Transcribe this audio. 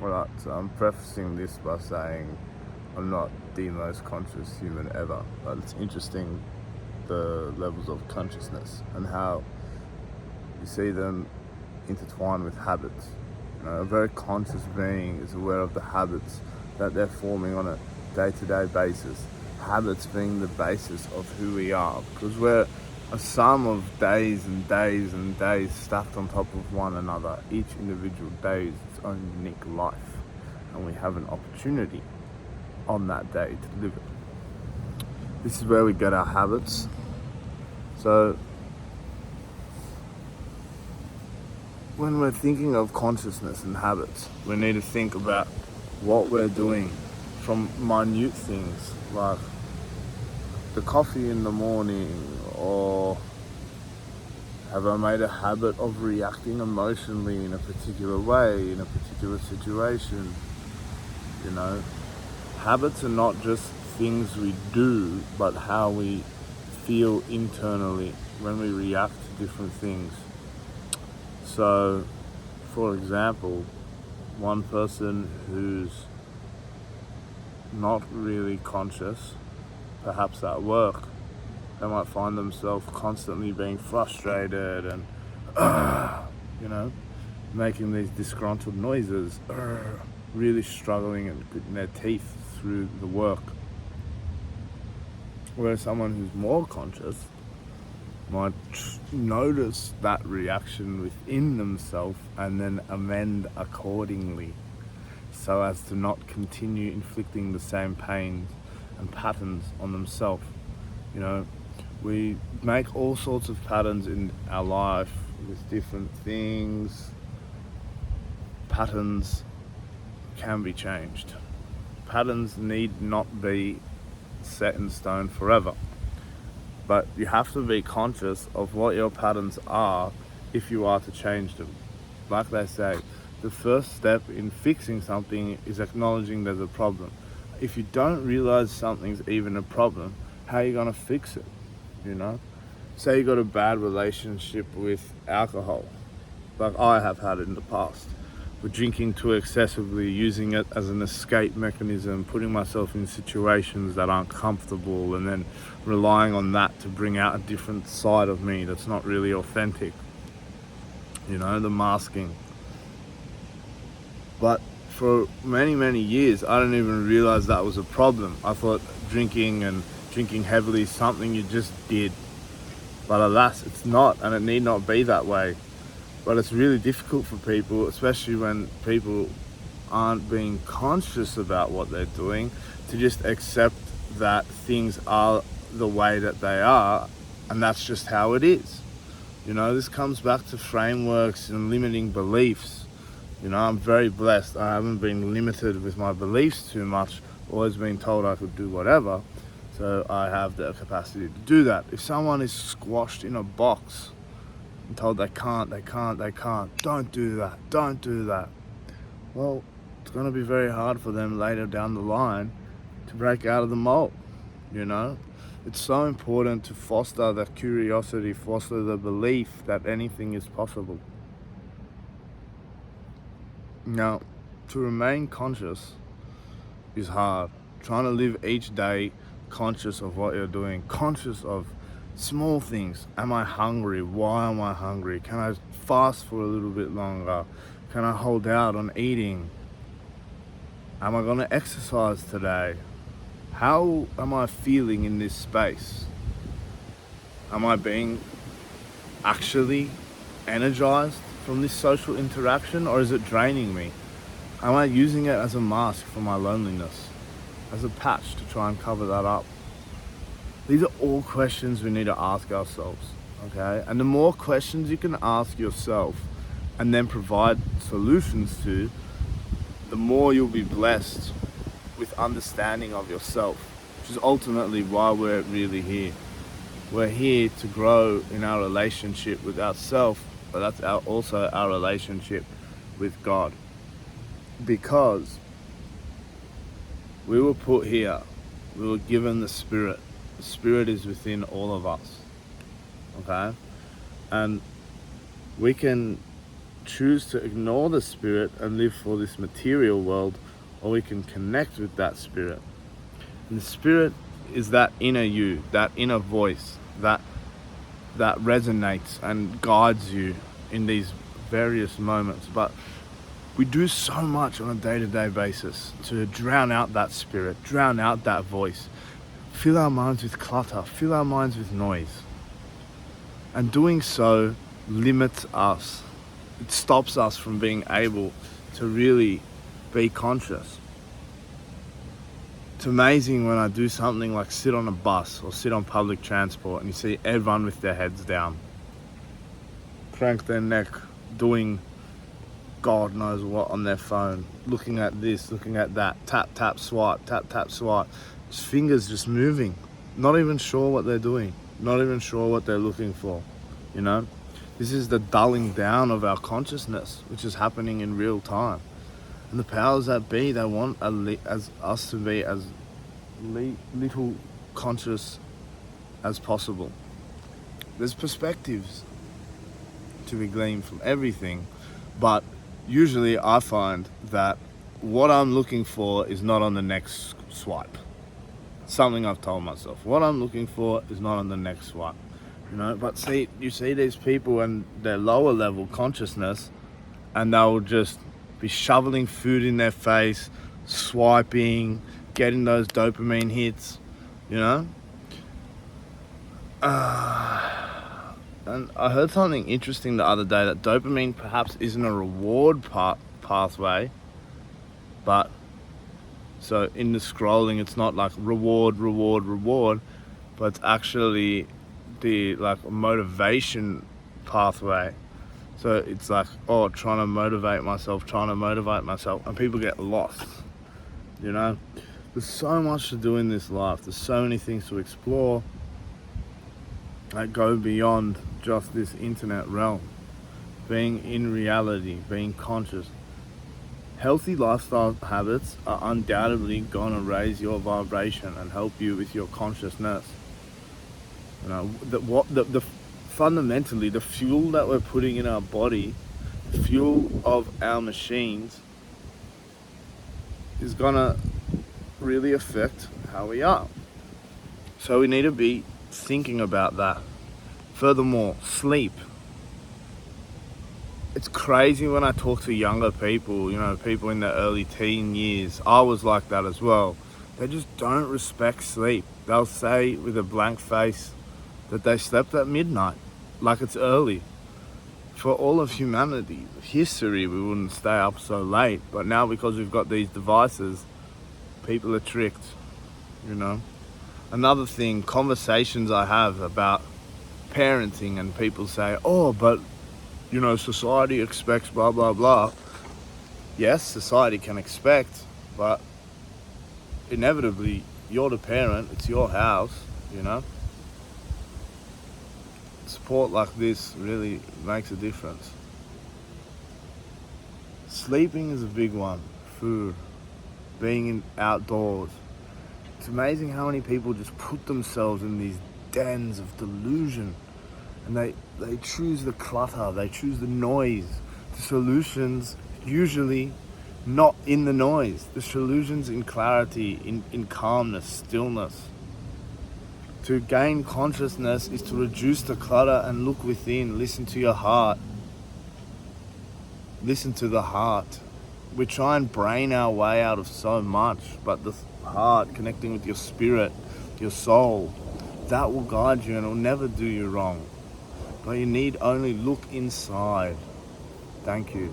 Alright, so I'm prefacing this by saying I'm not the most conscious human ever, but it's interesting the levels of consciousness and how you see them intertwined with habits. You know, a very conscious being is aware of the habits that they're forming on a day-to-day basis. Habits being the basis of who we are, because we're a sum of days and days and days stacked on top of one another. Each individual day is its own unique life, and we have an opportunity on that day to live it. This is where we get our habits. So when we're thinking of consciousness and habits, we need to think about what we're doing, from minute things like the coffee in the morning, or have I made a habit of reacting emotionally in a particular way, in a particular situation. You know, habits are not just things we do, but how we feel internally when we react to different things. So, for example, one person who's not really conscious, perhaps at work, they might find themselves constantly being frustrated and, you know, making these disgruntled noises, really struggling and putting their teeth through the work. Whereas someone who's more conscious might notice that reaction within themselves and then amend accordingly, so as to not continue inflicting the same pains and patterns on themselves. You know, we make all sorts of patterns in our life with different things. Patterns can be changed. Patterns need not be set in stone forever. But you have to be conscious of what your patterns are if you are to change them. Like they say, the first step in fixing something is acknowledging there's a problem. If you don't realize something's even a problem, how are you going to fix it? You know? Say you got a bad relationship with alcohol, like I have had in the past. With drinking too excessively, using it as an escape mechanism, putting myself in situations that aren't comfortable, and then relying on that to bring out a different side of me that's not really authentic. You know, the masking. But for many, many years, I didn't even realize that was a problem. I thought drinking and drinking heavily is something you just did. But alas, it's not, and it need not be that way. But it's really difficult for people, especially when people aren't being conscious about what they're doing, to just accept that things are the way that they are, and that's just how it is. You know, this comes back to frameworks and limiting beliefs. You know, I'm very blessed. I haven't been limited with my beliefs too much, always been told I could do whatever. So I have the capacity to do that. If someone is squashed in a box and told they can't, don't do that. Well, it's going to be very hard for them later down the line to break out of the mold, you know? It's so important to foster that curiosity, foster the belief that anything is possible. Now, to remain conscious is hard. Trying to live each day conscious of what you're doing, conscious of small things. Am I hungry? Why am I hungry? Can I fast for a little bit longer? Can I hold out on eating? Am I going to exercise today? How am I feeling in this space? Am I being actually energized from this social interaction, or is it draining me? Am I using it as a mask for my loneliness, as a patch to try and cover that up? These are all questions we need to ask ourselves, okay? And the more questions you can ask yourself and then provide solutions to, the more you'll be blessed with understanding of yourself, which is ultimately why we're really here. We're here to grow in our relationship with ourselves, but that's also our relationship with God. Because we were put here, we were given the Spirit. The Spirit is within all of us, okay? And we can choose to ignore the spirit and live for this material world, or we can connect with that spirit. And the spirit is that inner you, that inner voice that resonates and guides you in these various moments. But we do so much on a day-to-day basis to drown out that spirit, drown out that voice, fill our minds with clutter, fill our minds with noise. And doing so limits us. It stops us from being able to really be conscious. It's amazing when I do something like sit on a bus or sit on public transport and you see everyone with their heads down, crank their neck, doing God knows what on their phone, looking at this, looking at that, tap, tap, swipe, tap, tap, swipe. Just fingers just moving, not even sure what they're doing, not even sure what they're looking for, you know? This is the dulling down of our consciousness, which is happening in real time. And the powers that be, they want us to be as little conscious as possible. There's perspectives to be gleaned from everything, but usually I find that what I'm looking for is not on the next swipe. Something I've told myself. What I'm looking for is not on the next swipe. You know, but you see these people and their lower level consciousness, and they'll just be shoveling food in their face, swiping, getting those dopamine hits, you know? And I heard something interesting the other day, that dopamine perhaps isn't a reward pathway, but so in the scrolling it's not like reward, but it's actually the like motivation pathway. So it's like, trying to motivate myself, and people get lost, you know? There's so much to do in this life. There's so many things to explore that go beyond just this internet realm. Being in reality, being conscious. Healthy lifestyle habits are undoubtedly going to raise your vibration and help you with your consciousness. You know, fundamentally, the fuel that we're putting in our body, the fuel of our machines, is gonna really affect how we are. So we need to be thinking about that. Furthermore, sleep. It's crazy when I talk to younger people, you know, people in their early teen years. I was like that as well. They just don't respect sleep. They'll say with a blank face that they slept at midnight, like it's early. For all of humanity, history, we wouldn't stay up so late. But now because we've got these devices, people are tricked, you know. Another thing, conversations I have about parenting, and people say, but you know, society expects blah, blah, blah. Yes, society can expect, but inevitably, you're the parent, it's your house, you know. Support like this really makes a difference. Sleeping is a big one. Food, being outdoors. It's amazing how many people just put themselves in these dens of delusion, and they choose the clutter, they choose the noise. The solutions usually not in the noise. The solutions in clarity, in calmness, stillness. To gain consciousness is to reduce the clutter and look within. Listen to your heart. Listen to the heart. We try and brain our way out of so much, but the heart, connecting with your spirit, your soul, that will guide you and it will never do you wrong. But you need only look inside. Thank you.